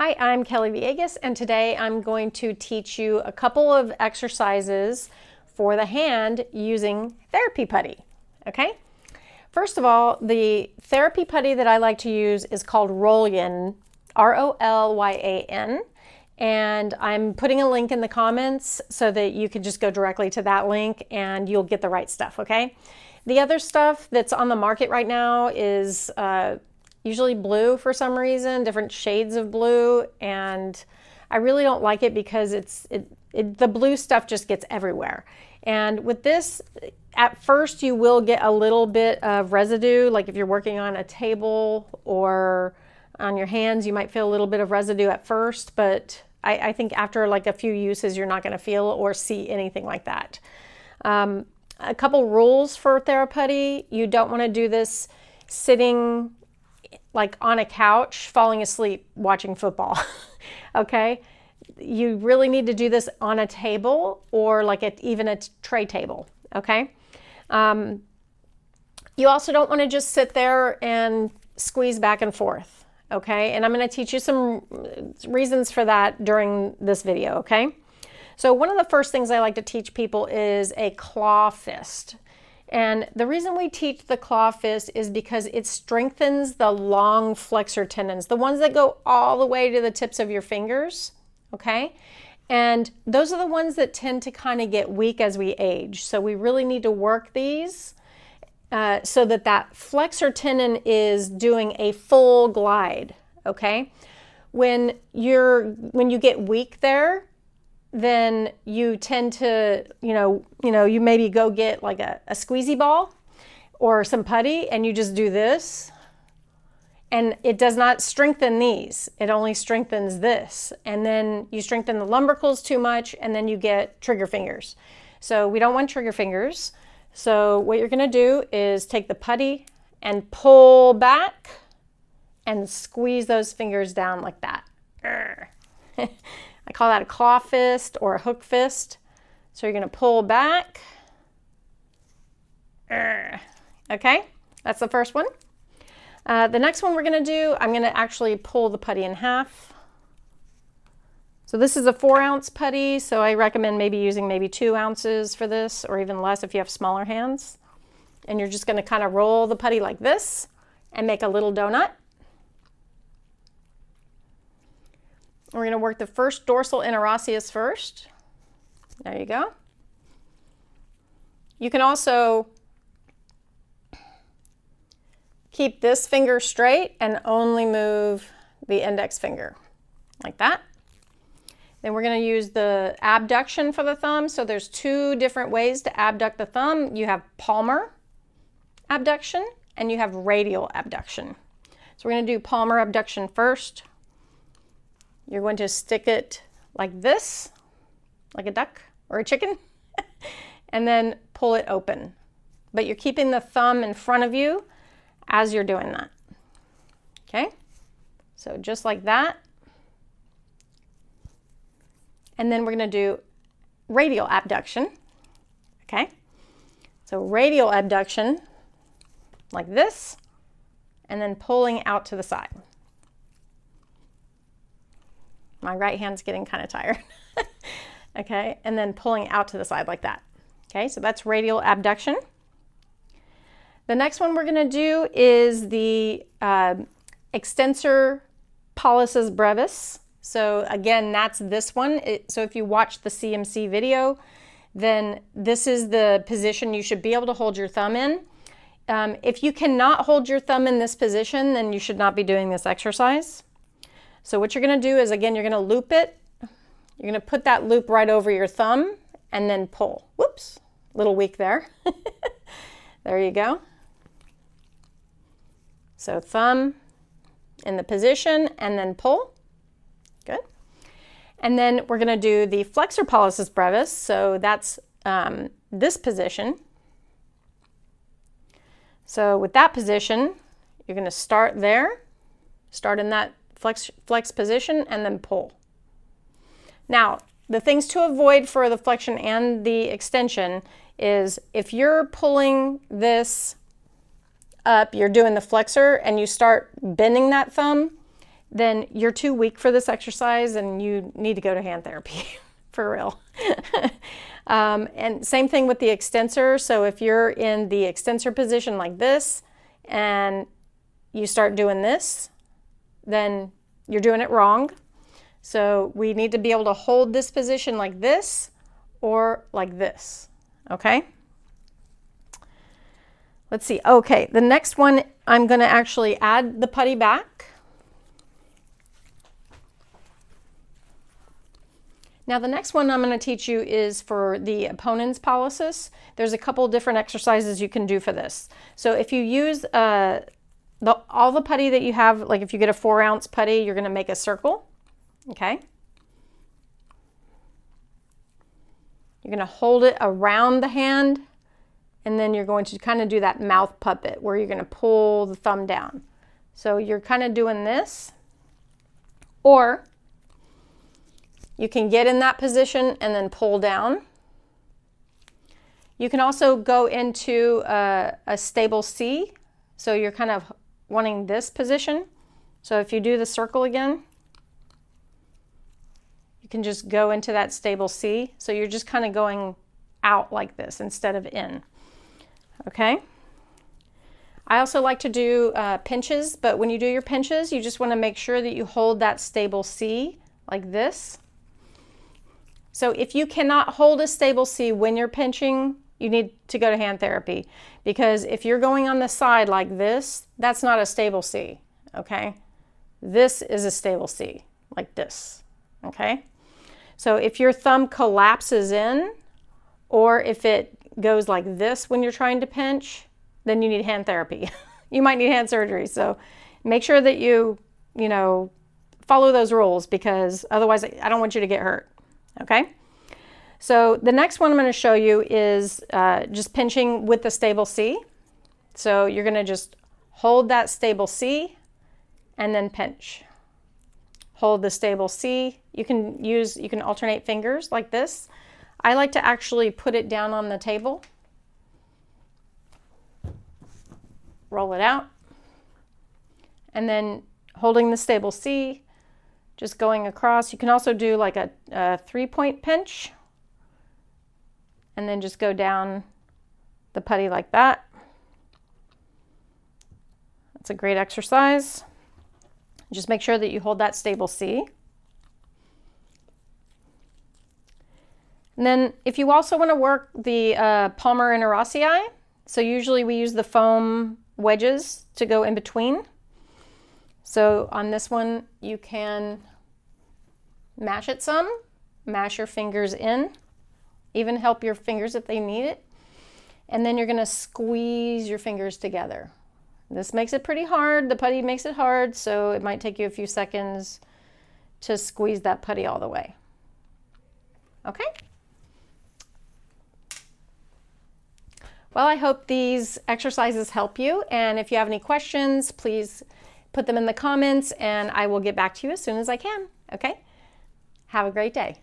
Hi, I'm Kelly Villegas, and today I'm going to teach you a couple of exercises for the hand using Therapy Putty. Okay? First of all, the Therapy Putty that I like to use is called Rolyan, R-O-L-Y-A-N, and I'm putting a link in the comments so that you can just go directly to that link and you'll get the right stuff, okay? The other stuff that's on the market right now is usually blue for some reason, different shades of blue, and I really don't like it because the blue stuff just gets everywhere. And with this, at first you will get a little bit of residue, like if you're working on a table or on your hands, you might feel a little bit of residue at first, but I think after like a few uses, you're not going to feel or see anything like that. A couple rules for Theraputty: you don't want to do this sitting like on a couch, falling asleep, watching football, okay? You really need to do this on a table or like even a tray table, okay? You also don't want to just sit there and squeeze back and forth, okay? And I'm going to teach you some reasons for that during this video, okay? So one of the first things I like to teach people is a claw fist. And the reason we teach the claw fist is because it strengthens the long flexor tendons, the ones that go all the way to the tips of your fingers, okay? And those are the ones that tend to kind of get weak as we age. So we really need to work these so that flexor tendon is doing a full glide, okay? When you get weak there, then you tend to, you maybe go get like a squeezy ball or some putty and you just do this. And it does not strengthen these. It only strengthens this. And then you strengthen the lumbricals too much and then you get trigger fingers. So we don't want trigger fingers. So what you're going to do is take the putty and pull back and squeeze those fingers down like that. I call that a claw fist or a hook fist. So you're going to pull back. Okay, that's the first one. The next one we're going to do, I'm going to actually pull the putty in half. So this is a 4-ounce putty, so I recommend using maybe 2 ounces for this, or even less if you have smaller hands. And you're just going to kind of roll the putty like this and make a little donut. We're going to work the first dorsal interosseous first. There you go. You can also keep this finger straight and only move the index finger like that. Then we're going to use the abduction for the thumb. So there's 2 different ways to abduct the thumb. You have palmar abduction and you have radial abduction. So we're going to do palmar abduction first. You're going to stick it like this, like a duck or a chicken, and then pull it open. But you're keeping the thumb in front of you as you're doing that. Okay? So just like that. And then we're going to do radial abduction. Okay? So radial abduction, like this, and then pulling out to the side. My right hand's getting kind of tired. Okay, and then pulling out to the side like that. Okay, so that's radial abduction. The next one we're going to do is the extensor pollicis brevis. So again, that's this one. So if you watch the CMC video, then this is the position you should be able to hold your thumb in. If you cannot hold your thumb in this position, then you should not be doing this exercise. So what you're going to do is, again, you're going to loop it. You're going to put that loop right over your thumb and then pull. Whoops, a little weak there. There you go. So thumb in the position and then pull. Good. And then we're going to do the flexor pollicis brevis. So that's this position. So with that position, you're going to start there, start in that flex position, and then pull. Now, the things to avoid for the flexion and the extension is if you're pulling this up, you're doing the flexor, and you start bending that thumb, then you're too weak for this exercise and you need to go to hand therapy for real. And same thing with the extensor. So if you're in the extensor position like this and you start doing this, then you're doing it wrong. So we need to be able to hold this position like this or like this, okay? Let's see. Okay, the next one, I'm going to actually add the putty back. Now the next one I'm going to teach you is for the opponent's paralysis. There's a couple different exercises you can do for this. So if you use all the putty that you have, like if you get a 4-ounce putty, you're going to make a circle, okay? You're going to hold it around the hand, and then you're going to kind of do that mouth puppet where you're going to pull the thumb down. So you're kind of doing this, or you can get in that position and then pull down. You can also go into a stable C. So you're kind of wanting this position. So if you do the circle again, you can just go into that stable C. So you're just kind of going out like this instead of in. Okay. I also like to do pinches, but when you do your pinches, you just want to make sure that you hold that stable C like this. So if you cannot hold a stable C when you're pinching, you need to go to hand therapy, because if you're going on the side like this, that's not a stable C, okay? This is a stable C, like this, okay? So if your thumb collapses in, or if it goes like this when you're trying to pinch, then you need hand therapy. You might need hand surgery. So make sure that you follow those rules, because otherwise I don't want you to get hurt. Okay, so the next one I'm going to show you is just pinching with the stable C. So you're going to just hold that stable C and then pinch. Hold the stable C. You can alternate fingers like this. I like to actually put it down on the table. Roll it out. And then holding the stable C, just going across. You can also do like a 3-point pinch, and then just go down the putty like that. That's a great exercise. Just make sure that you hold that stable C. And then if you also want to work the palmar interossei, so usually we use the foam wedges to go in between. So on this one, you can mash it some, mash your fingers in, even help your fingers if they need it. And then you're going to squeeze your fingers together. This makes it pretty hard. The putty makes it hard, so it might take you a few seconds to squeeze that putty all the way. Okay? Well, I hope these exercises help you. And if you have any questions, please put them in the comments and I will get back to you as soon as I can. Okay? Have a great day.